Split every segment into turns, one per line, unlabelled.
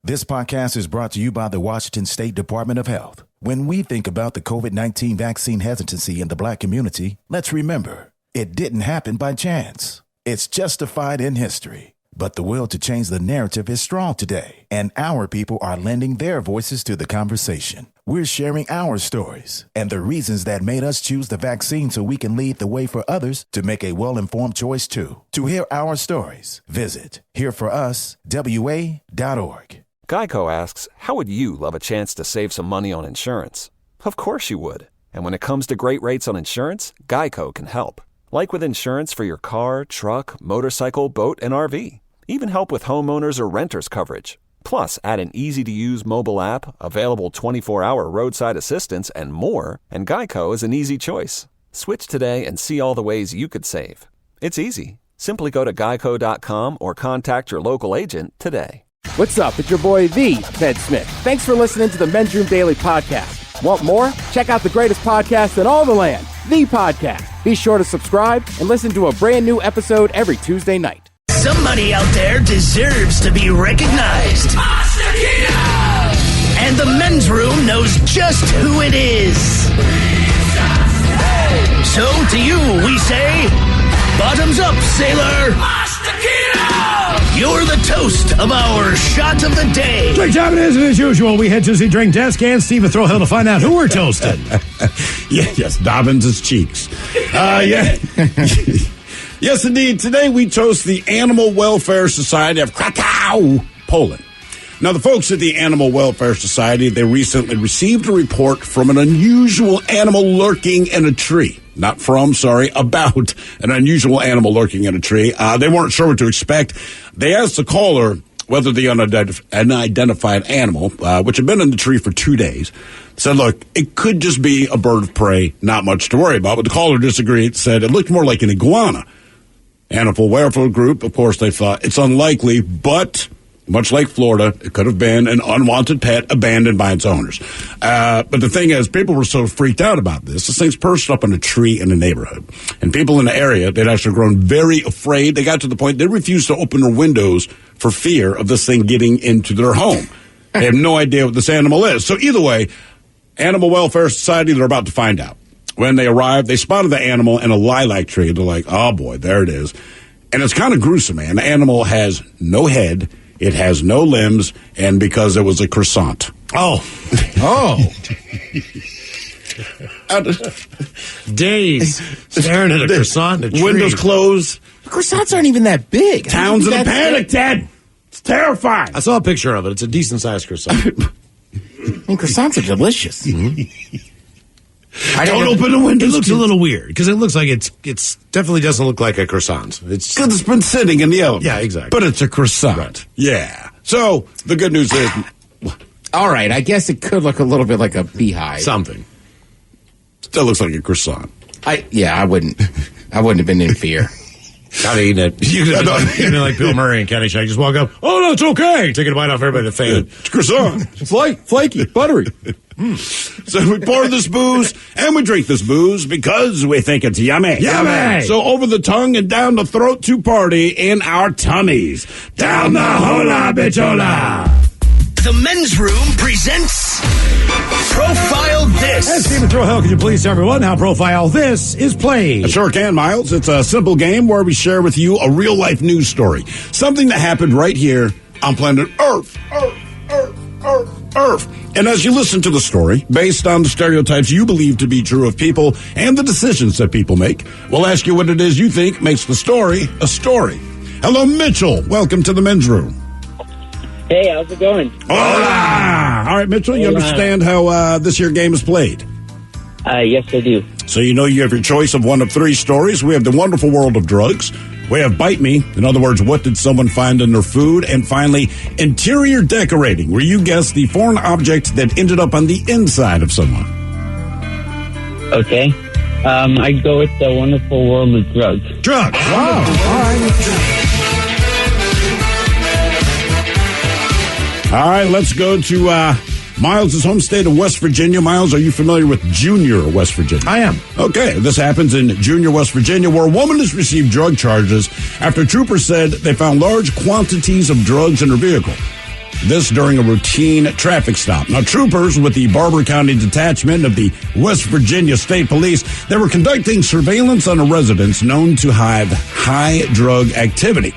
This podcast is brought to you by the Washington State Department of Health. When we think about the COVID-19 vaccine hesitancy in the Black community, let's remember, it didn't happen by chance. It's justified in history. But the will to change the narrative is strong today, and our people are lending their voices to the conversation. We're sharing our stories and the reasons that made us choose the vaccine so we can lead the way for others to make a well-informed choice too. To hear our stories, visit hereforuswa.org.
Geico asks, how would you love a chance to save some money on insurance? Of course you would. And when it comes to great rates on insurance, Geico can help. Like with insurance for your car, truck, motorcycle, boat, and RV. Even help with homeowners or renters coverage. Plus, add an easy-to-use mobile app, available 24-hour roadside assistance, and more, and Geico is an easy choice. Switch today and see all the ways you could save. It's easy. Simply go to geico.com or contact your local agent today.
What's up? It's your boy, the Ted Smith. Thanks for listening to the Men's Room Daily Podcast. Want more? Check out the greatest podcast in all the land, The Podcast. Be sure to subscribe and listen to a brand new episode every Tuesday night.
Somebody out there deserves to be recognized. And the Men's Room knows just who it is. So to you we say, bottoms up, sailor. You're the toast of our shot of the day.
Drink time it is, and as usual, we head to the drink desk and Steve at Thrill Hill to find out who we're toasting.
Yes, Dobbins' cheeks. Yes, indeed. Today we toast the Animal Welfare Society of Krakow, Poland. Now, the folks at the Animal Welfare Society, they recently received a report from an unusual animal lurking in a tree. About an unusual animal lurking in a tree. They weren't sure what to expect. They asked the caller whether the unidentified animal, which had been in the tree for 2 days, said, look, it could just be a bird of prey, not much to worry about. But the caller disagreed, said it looked more like an iguana. Animal Welfare Group, of course, they thought it's unlikely, but much like Florida, it could have been an unwanted pet abandoned by its owners. But the thing is, people were so freaked out about this. This thing's perched up in a tree in a neighborhood. And people in the area, they'd actually grown very afraid. They got to the point they refused to open their windows for fear of this thing getting into their home. They have no idea what this animal is. So either way, Animal Welfare Society, they're about to find out. When they arrived, they spotted the animal in a lilac tree. They're like, oh boy, there it is. And it's kind of gruesome, man. The animal has no head. It has no limbs, and because it was a croissant.
Oh. Days staring at a croissant in a tree.
Windows closed.
Croissants aren't even that big.
Town's in a panic, Ted. It's terrifying.
I saw a picture of it. It's a decent-sized croissant.
Croissants are delicious.
Mm-hmm. Don't open the windows.
It looks a little weird because it looks like it's definitely doesn't look like a croissant.
It's because it's been sitting in the oven.
Yeah, exactly.
But it's a croissant.
Right.
Yeah. So the good news is,
All right, I guess it could look a little bit like a beehive.
Something.
Still looks like a croissant.
I wouldn't have been in fear.
Gotta eat it. You'd be like Bill Murray and Caddyshack. Just walk up. Oh no, it's okay. Taking a bite off everybody to faint.
It's croissant.
It's light, flaky, buttery.
So we pour this booze and we drink this booze because we think it's yummy.
Yummy!
So over the tongue and down the throat to party in our tummies. Down the hola bichola.
The Men's Room presents Profile This.
And Steve at Thrill Hill, can you please tell everyone how Profile This is played?
I sure can, Miles. It's a simple game where we share with you a real-life news story. Something that happened right here on planet Earth. Earth. And as you listen to the story, based on the stereotypes you believe to be true of people and the decisions that people make, we'll ask you what it is you think makes the story a story. Hello, Mitchell. Welcome to the Men's Room.
Hey, how's it going?
Hola! All right, Mitchell, you understand how this here game is played?
Yes, I do.
So you know you have your choice of one of three stories. We have the wonderful world of drugs. We have Bite Me. In other words, what did someone find in their food? And finally, interior decorating, where you guess the foreign object that ended up on the inside of someone.
Okay. I'd go with the wonderful world of drugs.
Drugs. Wow. All right.
All right, let's go to Miles' home state of West Virginia. Miles, are you familiar with Junior, West Virginia?
I am.
Okay, this happens in Junior, West Virginia, where a woman has received drug charges after troopers said they found large quantities of drugs in her vehicle. This during a routine traffic stop. Now, troopers with the Barber County Detachment of the West Virginia State Police, they were conducting surveillance on a residence known to have high drug activity.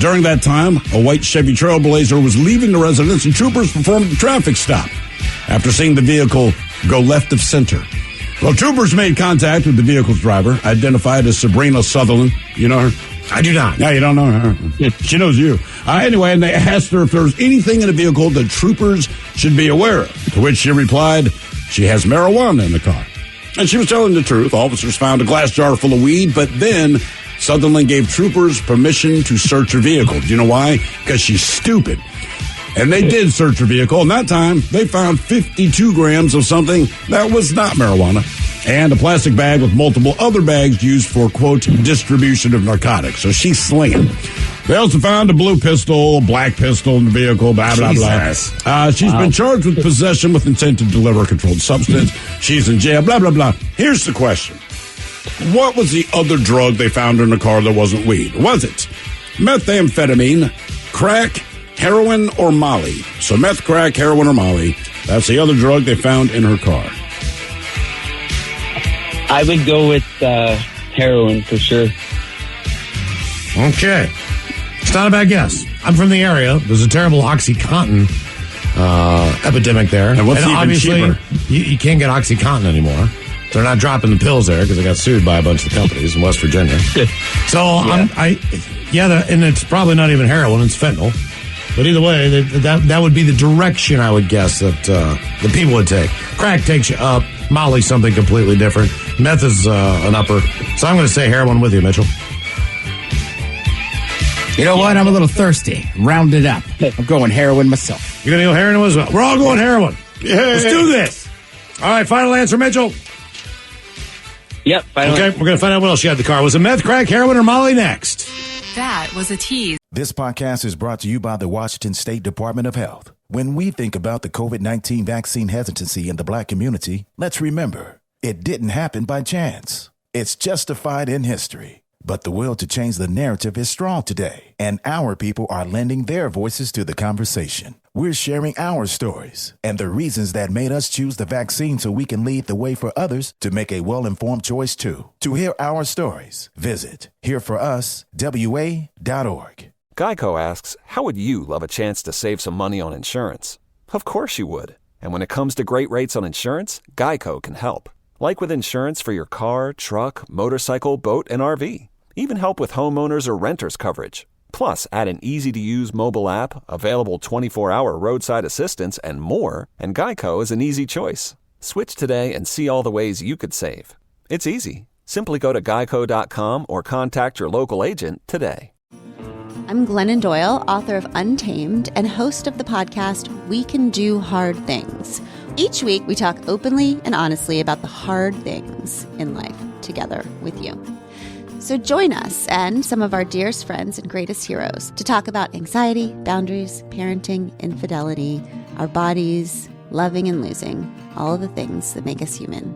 During that time, a white Chevy Trailblazer was leaving the residence and troopers performed a traffic stop. After seeing the vehicle go left of center, well, troopers made contact with the vehicle's driver, identified as Sabrina Sutherland. You know her?
I do not.
No, you don't know her. She knows you. Anyway, and they asked her if there was anything in the vehicle that troopers should be aware of, to which she replied, she has marijuana in the car. And she was telling the truth. Officers found a glass jar full of weed, but then Sutherland gave troopers permission to search her vehicle. Do you know why? Because she's stupid. And they did search her vehicle, and that time they found 52 grams of something that was not marijuana and a plastic bag with multiple other bags used for, quote, distribution of narcotics. So she's slinging. They also found a blue pistol, a black pistol in the vehicle, blah, blah, blah. She's been charged with possession with intent to deliver a controlled substance. She's in jail, blah, blah, blah. Here's the question. What was the other drug they found in the car that wasn't weed? Was it methamphetamine, crack, heroin, or Molly? So meth, crack, heroin, or Molly. That's the other drug they found in her car.
I would go with heroin for sure.
Okay. It's not a bad guess. I'm from the area. There's a terrible OxyContin epidemic there.
And what's even
obviously,
cheaper?
You can't get OxyContin anymore. They're not dropping the pills there because they got sued by a bunch of companies in West Virginia. So, and it's probably not even heroin, it's fentanyl. But either way, that would be the direction I would guess that the people would take. Crack takes you up. Molly, something completely different. Meth is an upper. So I'm going to say heroin with you, Mitchell.
You know what? I'm a little thirsty. Round it up. I'm going heroin myself.
You're going to go heroin as well? We're all going heroin. Let's do this. All right, final answer, Mitchell.
Yep.
Okay, we're going to find out what else you had in the car. Was it meth, crack, heroin, or Molly next?
That was a tease.
This podcast is brought to you by the Washington State Department of Health. When we think about the COVID-19 vaccine hesitancy in the Black community, let's remember, it didn't happen by chance. It's justified in history. But the will to change the narrative is strong today, and our people are lending their voices to the conversation. We're sharing our stories and the reasons that made us choose the vaccine so we can lead the way for others to make a well-informed choice too. To hear our stories, visit hereforuswa.org.
Geico asks, how would you love a chance to save some money on insurance? Of course you would. And when it comes to great rates on insurance, Geico can help. Like with insurance for your car, truck, motorcycle, boat, and RV. Even help with homeowners or renters coverage. Plus, add an easy-to-use mobile app, available 24-hour roadside assistance, and more, and Geico is an easy choice. Switch today and see all the ways you could save. It's easy. Simply go to geico.com or contact your local agent today.
I'm Glennon Doyle, author of Untamed and host of the podcast We Can Do Hard Things. Each week, we talk openly and honestly about the hard things in life together with you. So join us and some of our dearest friends and greatest heroes to talk about anxiety, boundaries, parenting, infidelity, our bodies, loving and losing, all of the things that make us human.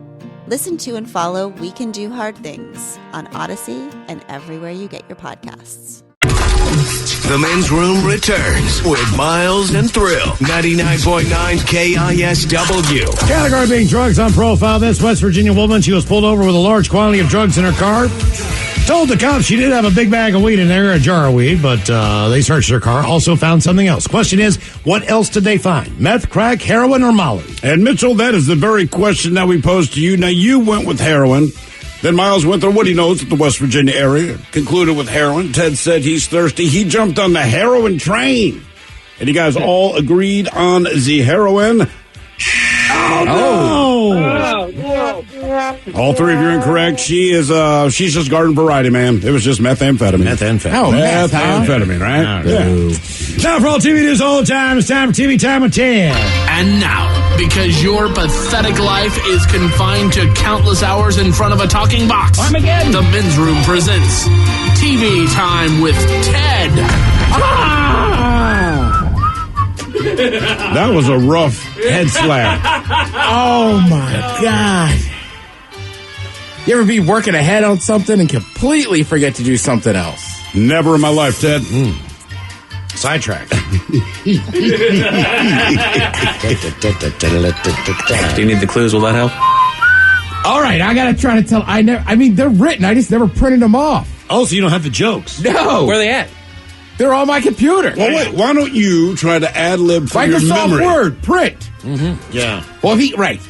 Listen to and follow We Can Do Hard Things on Odyssey and everywhere you get your podcasts.
The Men's Room returns with Miles and Thrill. 99.9 KISW.
Category being drugs on profile. This West Virginia woman, she was pulled over with a large quantity of drugs in her car. Told the cops she did have a big bag of weed in there, a jar of weed, but they searched her car, also found something else. Question is, what else did they find? Meth, crack, heroin, or Molly?
And Mitchell, that is the very question that we posed to you. Now, you went with heroin. Then Miles went through what he knows at the West Virginia area. Concluded with heroin. Ted said he's thirsty. He jumped on the heroin train. And you guys all agreed on the heroin. Oh, no! All three of you are incorrect. She's just garden variety, man. It was just methamphetamine. Methamphetamine, right? Yeah.
Now for all TV news all the time, it's time for TV Time with Ted.
And now, because your pathetic life is confined to countless hours in front of a talking box, Armageddon. The Men's Room presents TV Time with Ted.
That was a rough head slap.
Oh, my God. You ever be working ahead on something and completely forget to do something else?
Never in my life, Ted.
Sidetrack.
Do you need the clues? Will that help?
All right, I gotta try to tell. They're written. I just never printed them off.
Oh, so you don't have the jokes?
No.
Where are they at?
They're on my computer.
Well, wait. Why don't you try to ad-lib from your
Microsoft
memory?
Word, print.
Mm-hmm. Yeah.
Well, right.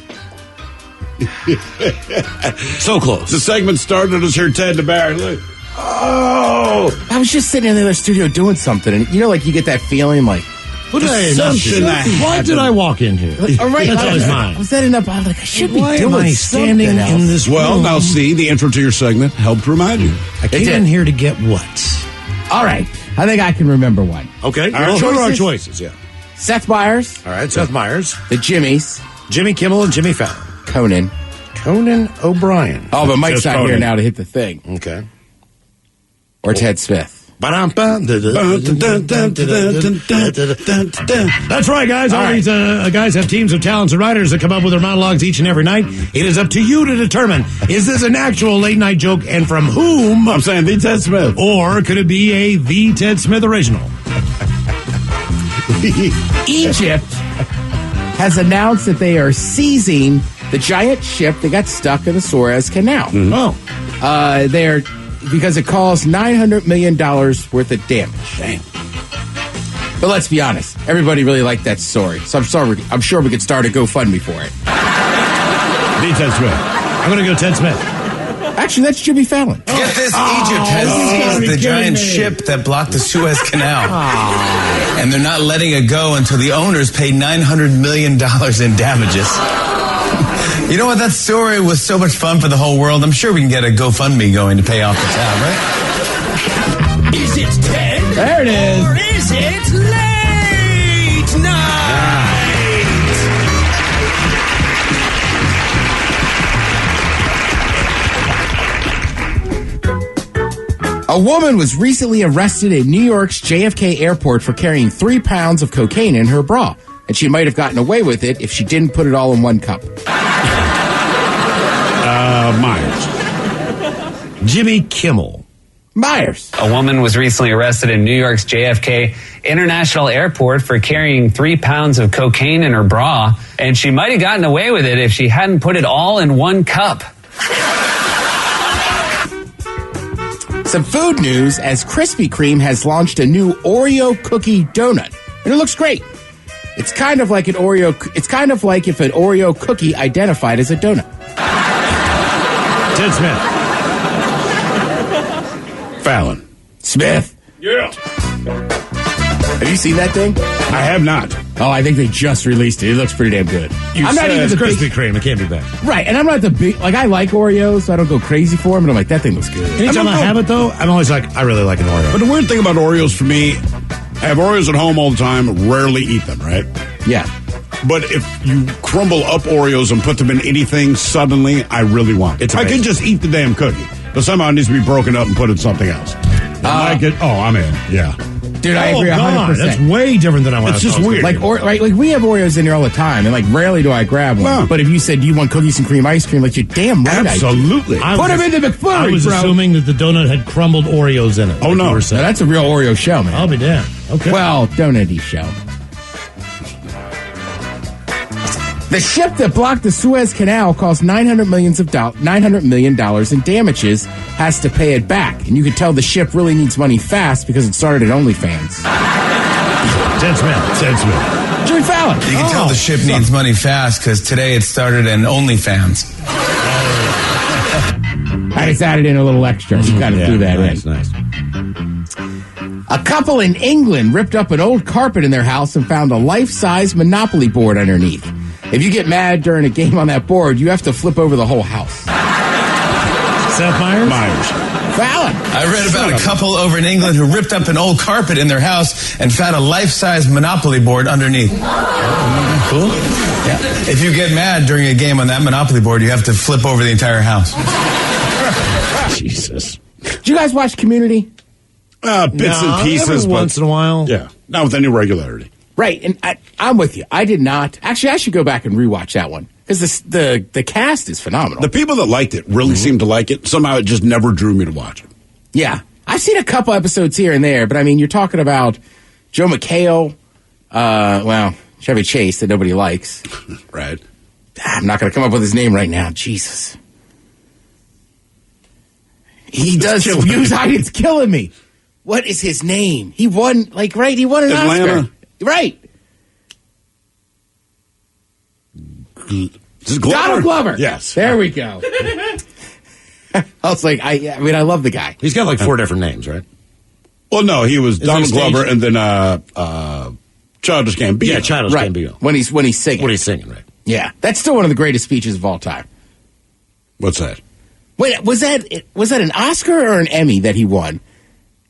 So close.
The segment started as her Ted DeBarry. Look.
Oh, I was just sitting in the other studio doing something, and you get that feeling like,
What did Why did I walk in here?
All right,
That's always mine.
I was setting up. I was like, I should be doing
am I standing
something
in this
Well,
room?
now see, the intro to your segment helped remind you.
I came in here to get what?
All right, I think I can remember one.
Okay,
Our
what are our
choices?
choices? Yeah.
Seth Meyers,
All right, Seth Meyers,
the Jimmys,
Jimmy Kimmel, and Jimmy Fallon.
Conan
O'Brien.
Oh, but Mike's
Just
not
Conan.
here now to hit the thing.
Okay.
Or Ted Smith.
That's right, guys. All these guys have teams of talents and writers that come up with their monologues each and every night. It is up to you to determine, is this an actual late-night joke, and from whom?
I'm saying the Ted Smith.
Or could it be a The Ted Smith original?
Egypt has announced that they are seizing the giant ship that got stuck in the Suez Canal.
Mm-hmm. Oh.
They're because it caused $900 million worth of damage.
Damn.
But let's be honest, everybody really liked that story. So I'm sure we could start a GoFundMe for it.
The Ted Smith. I'm going to go Ted Smith.
Actually, that's Jimmy Fallon.
Get this, Egypt has seized the giant ship that blocked the Suez Canal. And they're not letting it go until the owners pay $900 million in damages. You know what? That story was so much fun for the whole world. I'm sure we can get a GoFundMe going to pay off the tab, right?
Is it Ted?
There it is.
Or is it late night?
A woman was recently arrested in New York's JFK airport for carrying 3 pounds of cocaine in her bra. And she might have gotten away with it if she didn't put it all in one cup.
Myers.
Jimmy Kimmel.
Myers.
A woman was recently arrested in New York's JFK International Airport for carrying 3 pounds of cocaine in her bra, and she might have gotten away with it if she hadn't put it all in one cup.
Some food news, as Krispy Kreme has launched a new Oreo cookie donut, and it looks great. It's kind of like if an Oreo cookie identified as a donut.
Ted Smith.
Fallon.
Smith.
Yeah.
Have you seen that thing?
I have not.
Oh, I think they just released it. It looks pretty damn good.
I'm not even the Krispy Kreme. It can't be bad.
Right, and I'm not the big... I like Oreos, so I don't go crazy for them, but I'm like, that thing looks good.
Anytime I have it, though, I'm always like, I really like an Oreo.
But the weird thing about Oreos for me, I have Oreos at home all the time, rarely eat them, right?
Yeah.
But if you crumble up Oreos and put them in anything, suddenly I really want it. I could just eat the damn cookie, but somehow it needs to be broken up and put in something else. I'm in. Yeah.
Dude, I agree 100%.
That's way different than I want.
It's just weird.
Like we have Oreos in here all the time, and rarely do I grab one.
No.
But if you said, do you want cookies and cream ice cream, you're damn right.
Absolutely.
Put them in the McFlurry,
I was assuming that the donut had crumbled Oreos in it.
Oh, no.
No, that's a real Oreo shell, man.
I'll be damned. Okay.
Well, donut-y shell. The ship that blocked the Suez Canal cost $900 million in damages, has to pay it back. And you can tell the ship really needs money fast because it started at OnlyFans.
Ted Smith.
Jimmy Fallon.
You can tell the ship needs money fast because today it started in OnlyFans.
I just added in a little extra. You got to do that in.
Nice.
A couple in England ripped up an old carpet in their house and found a life-size Monopoly board underneath. If you get mad during a game on that board, you have to flip over the whole house.
Seth Meyers?
Fallon.
I read about a couple over in England who ripped up an old carpet in their house and found a life-size Monopoly board underneath. Cool? Yeah. If you get mad during a game on that Monopoly board, you have to flip over the entire house.
Jesus.
Did you guys watch Community?
Bits and pieces.
Every once in a while.
Yeah. Not with any regularity.
Right, and I'm with you. I did not. Actually, I should go back and rewatch that one because the cast is phenomenal.
The people that liked it really seemed to like it. Somehow it just never drew me to watch it.
Yeah. I've seen a couple episodes here and there, but I mean, you're talking about, Joe McHale, Chevy Chase that nobody likes.
Right.
I'm not going to come up with his name right now. Jesus. He does. It's killing me. What is his name? He won, he won an
Atlanta.
Oscar. Right. Donald Glover.
Yes.
There we go. I was like, I love the guy.
He's got 4 different names, right?
Well, no, he was Donald Glover and then Childish Gambino.
Yeah, Childish Gambino.
When he's singing.
When he's singing, right?
Yeah. That's still one of the greatest speeches of all time.
What's that?
Wait, was that an Oscar or an Emmy that he won?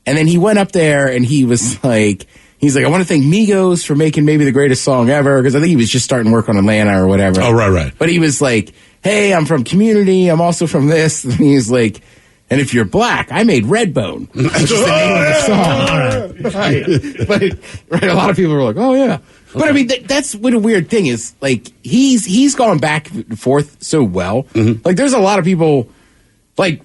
And then he went up there and he was like, I want to thank Migos for making maybe the greatest song ever, because I think he was just starting work on Atlanta or whatever.
Oh, right.
But he was like, hey, I'm from Community. I'm also from this. And he's like, and if you're black, I made Redbone, which is the name of the song. Right. A lot of people were like, oh, yeah. But I mean, that's what a weird thing is. He's gone back and forth so well. Mm-hmm. There's a lot of people,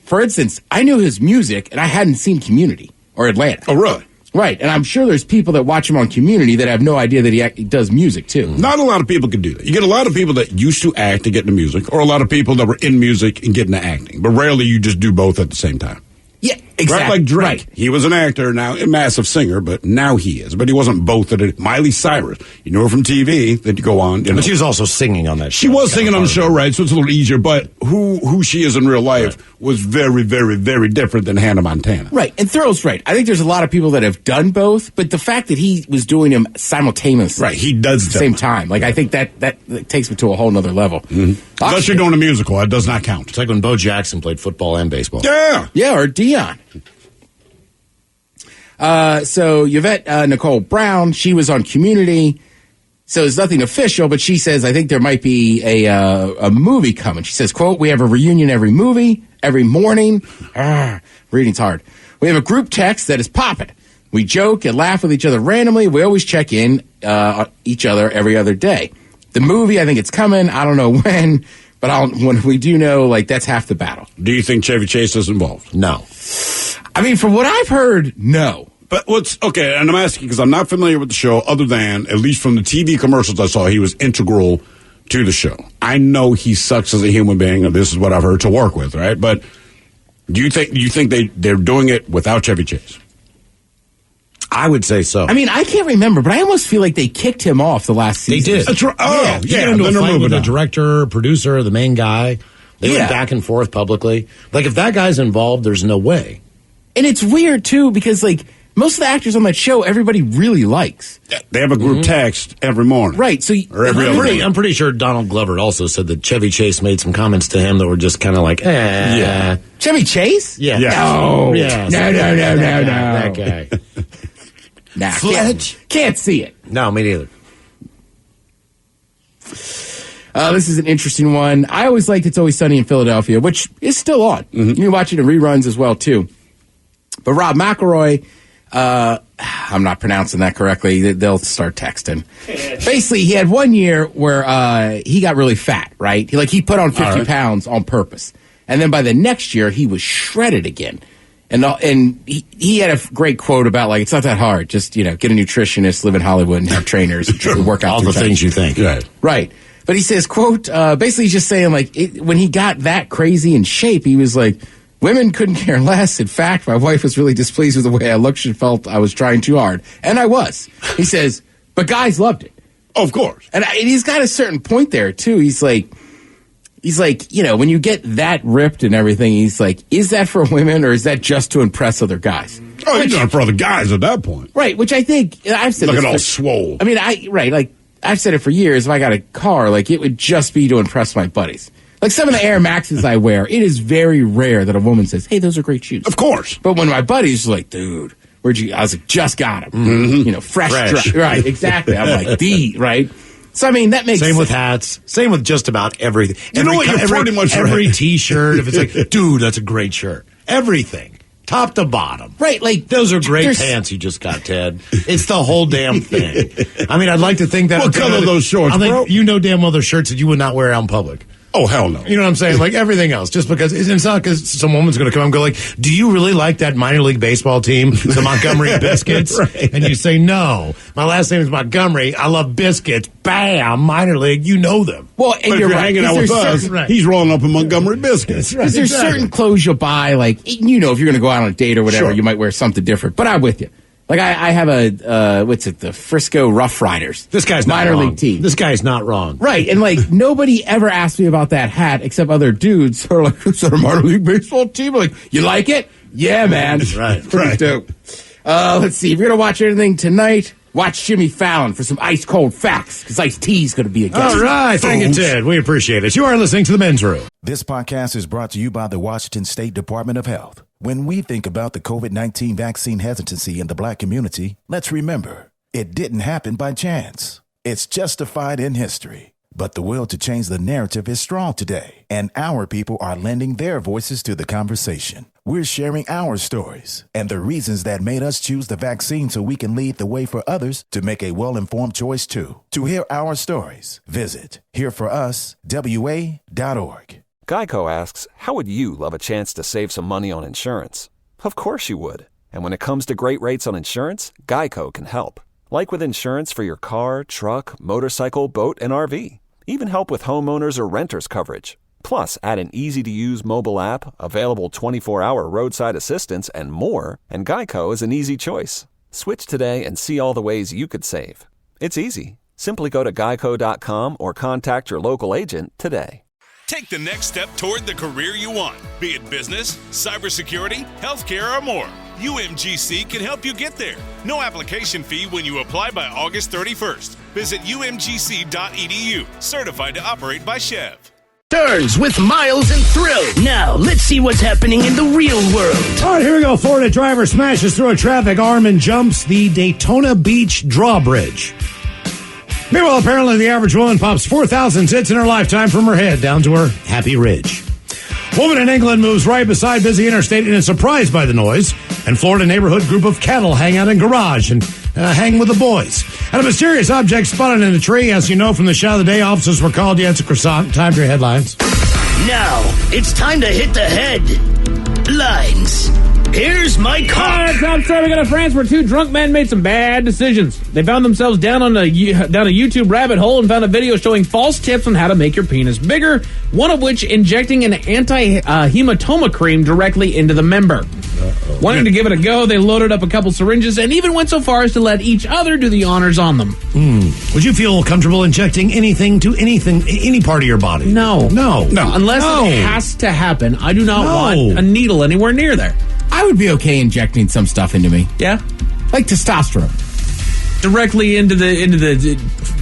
for instance, I knew his music and I hadn't seen Community or Atlanta.
Oh, really?
Right, and I'm sure there's people that watch him on Community that have no idea that he does music, too.
Not a lot of people can do that. You get a lot of people that used to act to get into music, or a lot of people that were in music and get into acting. But rarely you just do both at the same time.
Yeah, exactly.
Right, like Drake.
Right.
He was an actor, now a massive singer, but now he is. But he wasn't both at it. Miley Cyrus, you know her from TV, then you go on.
But she was also singing on that show.
She was singing on the show, right, so it's a little easier. But who she is in real life was very, very, very different than Hannah Montana.
Right, and Thrill's right. I think there's a lot of people that have done both, but the fact that he was doing them simultaneously.
Right, he does
at the same time. I think that takes me to a whole nother level.
Mm-hmm. Unless you're doing a musical, that does not count.
It's like when Bo Jackson played football and baseball.
Yeah.
Yeah, or Dion. So Yvette Nicole Brown, she was on Community, so it's nothing official, but she says, I think there might be a movie coming. She says, quote, we have a reunion every morning. Reading's hard. We have a group text that is popping. We joke and laugh with each other randomly. We always check in on each other every other day. The movie, I think it's coming. I don't know when, but when we do know, that's half the battle.
Do you think Chevy Chase is involved?
No.
I mean, from what I've heard, no.
But okay, and I'm asking because I'm not familiar with the show other than, at least from the TV commercials I saw, he was integral to the show. I know he sucks as a human being, and this is what I've heard, to work with, right? But do you think they're doing it without Chevy Chase?
I would say so.
I mean, I can't remember, but I almost feel like they kicked him off the last season.
They did.
That's right. Oh,
You get into a fight with the director, producer, the main guy. They went back and forth publicly. If that guy's involved, there's no way.
And it's weird, too, because, most of the actors on that show, everybody really likes.
They have a group text every morning.
Right. So
I'm pretty sure Donald Glover also said that Chevy Chase made some comments to him that were just kind of
Yeah. Chevy Chase?
Yeah.
No.
Yeah.
No.
That guy.
Nah. Can't see it.
No, me neither.
This is an interesting one. I always liked It's Always Sunny in Philadelphia, which is still on. Mm-hmm. You can watch it in reruns as well, too. But Rob McElroy, I'm not pronouncing that correctly. They'll start texting. Basically, he had 1 year where he got really fat, right? He put on 50 pounds on purpose. And then by the next year, he was shredded again. And he had a great quote about, it's not that hard. Just, get a nutritionist, live in Hollywood, and have trainers and work out.
All the things you think.
Right. But he says, quote, basically he's just saying, when he got that crazy in shape, he was like, women couldn't care less. In fact, my wife was really displeased with the way I looked. She felt I was trying too hard. And I was. He says, but guys loved it.
Oh, of course.
And he's got a certain point there, too. He's like, when you get that ripped and everything, he's like, is that for women or is that just to impress other guys?
Oh, he's doing it for other guys at that point.
Right, which I think, I've said
Looking all swole.
I mean, I've said it for years. If I got a car, it would just be to impress my buddies. Some of the Air Maxes I wear, it is very rare that a woman says, hey, those are great shoes.
Of course.
But when my buddy's like, dude, where'd you, I was like, just got them. Mm-hmm. Fresh. Right, exactly. I'm like, right? So, I mean, that makes
sense. Same with hats. Same with just about everything.
Every
T-shirt, if it's dude, that's a great shirt. Everything. Top to bottom.
Right,
those are great pants you just got, Ted. It's the whole damn thing. I mean, I'd like to think that.
What color are those shorts, bro?
You know damn well they're shirts that you would not wear out in public.
Oh, hell no.
You know what I'm saying? Like everything else. Just because it's not because some woman's going to come and go like, do you really like that minor league baseball team, the Montgomery Biscuits? Right. And you say, no, my last name is Montgomery. I love biscuits. Bam, minor league. You know them.
Well, and but you're hanging out with us, he's rolling up in Montgomery Biscuits.
Because there's certain clothes you'll buy, like, you know, if you're going to go out on a date or whatever, you might wear something different. But I'm with you. Like, I have the Frisco Rough Riders.
This guy's not
minor
wrong.
league team.
This guy's not wrong.
Right, and like, nobody ever asked me about that hat except other dudes who are like, is that a minor league baseball team? I'm like, you like it? Yeah, man.
Right.
Dope. Let's see, if you're going to watch anything tonight, watch Jimmy Fallon for some ice cold facts, because Ice-T's going to be a guest.
All right, thank you, Ted. We appreciate it. You are listening to The Men's Room.
This podcast is brought to you by the Washington State Department of Health. When we think about the COVID-19 vaccine hesitancy in the Black community, let's remember, it didn't happen by chance. It's justified in history. But the will to change the narrative is strong today, and our people are lending their voices to the conversation. We're sharing our stories and the reasons that made us choose the vaccine so we can lead the way for others to make a well-informed choice too. To hear our stories, visit hereforuswa.org.
Geico asks, how would you love a chance to save some money on insurance? Of course you would. And when it comes to great rates on insurance, Geico can help. Like with insurance for your car, truck, motorcycle, boat, and RV. Even help with homeowners or renters coverage. Plus, add an easy-to-use mobile app, available 24-hour roadside assistance, and more, and Geico is an easy choice. Switch today and see all the ways you could save. It's easy. Simply go to geico.com or contact your local agent today.
Take the next step toward the career you want, be it business, cybersecurity, healthcare, or more. UMGC can help you get there. No application fee when you apply by August 31st. Visit umgc.edu, certified to operate by Chev.
Turns with Miles and Thrill. Now, let's see what's happening in the real world.
All right, here we go. Florida driver smashes through a traffic arm and jumps the Daytona Beach drawbridge. Meanwhile, apparently the average woman pops 4,000 zits in her lifetime from her head down to her happy ridge. Woman in England moves right beside busy interstate and is surprised by the noise. And Florida neighborhood group of cattle hang out in garage and hang with the boys. And a mysterious object spotted in a tree. As you know from the shot of the day, officers were called. Yeah, it's a croissant. Time for your headlines.
Now, it's time to hit the headlines. Here's my car.
Top story. We got to France where two drunk men made some bad decisions. They found themselves down a YouTube rabbit hole and found a video showing false tips on how to make your penis bigger, one of which injecting an anti-hematoma cream directly into the member. Wanting to give it a go, they loaded up a couple syringes and even went so far as to let each other do the honors on them.
Would you feel comfortable injecting anything to any part of your body?
No. Unless it has to happen. I do not want a needle anywhere near there.
I would be okay injecting some stuff into me.
Yeah?
Like testosterone.
Directly into the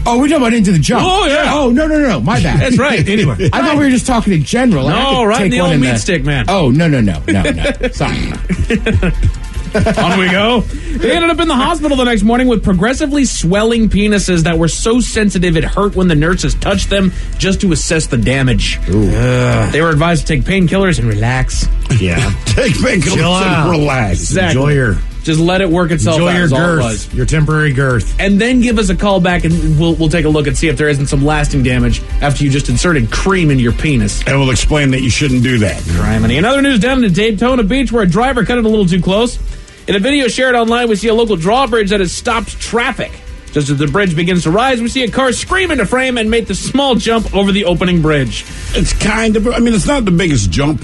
Oh, we're talking about into the jump.
Oh, yeah.
Oh, no. My bad.
That's right.
Anyway.
I thought we were just talking in general.
No, right in the old meat stick, man.
Oh, no. Sorry.
On we go. They ended up in the hospital the next morning with progressively swelling penises that were so sensitive it hurt when the nurses touched them just to assess the damage. They were advised to take painkillers and relax.
Yeah.
Take painkillers and relax.
Exactly. Just let it work itself out.
Enjoy your girth, your temporary girth.
And then give us a call back and we'll take a look and see if there isn't some lasting damage after you just inserted cream into your penis.
And we'll explain that you shouldn't do that.
Criminy. In other news, down in Daytona Beach where a driver cut it a little too close. In a video shared online, we see a local drawbridge that has stopped traffic. Just as the bridge begins to rise, we see a car scream into frame and make the small jump over the opening bridge.
It's it's not the biggest jump,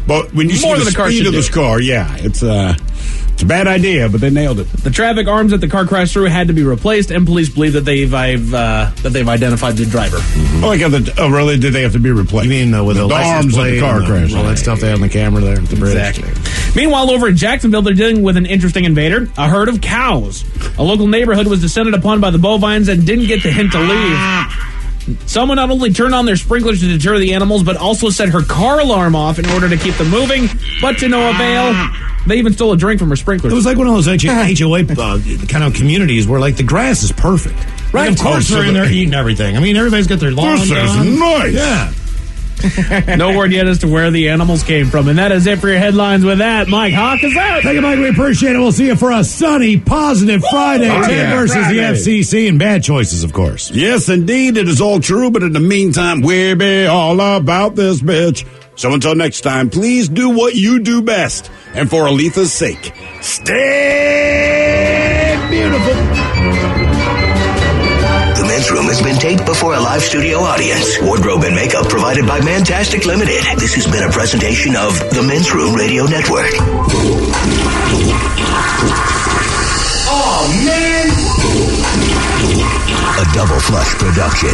but when you see the speed of this car, it's a bad idea, but they nailed it.
The traffic arms that the car crashed through had to be replaced, and police believe that they've identified the driver.
Really? Did they have to be replaced?
You mean with the
arms of the car crash?
All that stuff they had on the camera there at the bridge.
Exactly. Meanwhile, over in Jacksonville, they're dealing with an interesting invader, a herd of cows. A local neighborhood was descended upon by the bovines and didn't get the hint to leave. Someone not only turned on their sprinklers to deter the animals, but also set her car alarm off in order to keep them moving, but to no avail. They even stole a drink from her sprinklers.
It was like one of those HOA kind of communities where, like, the grass is perfect. Right, of course they're in there eating everything. I mean, everybody's got their lawn done.
Nice.
Yeah.
No word yet as to where the animals came from. And that is it for your headlines with that. Mike Hawk is out.
Thank you, Mike. We appreciate it. We'll see you for a sunny, positive Friday. Ted versus
Friday.
the FCC and bad choices, of course.
Yes, indeed. It is all true. But in the meantime, we be all about this bitch. So until next time, please do what you do best. And for Aletha's sake, stay beautiful.
The Men's Room has been taped before a live studio audience. Wardrobe and makeup provided by Mantastic Limited. This has been a presentation of the Men's Room Radio Network.
Oh, man!
A Double Flush production.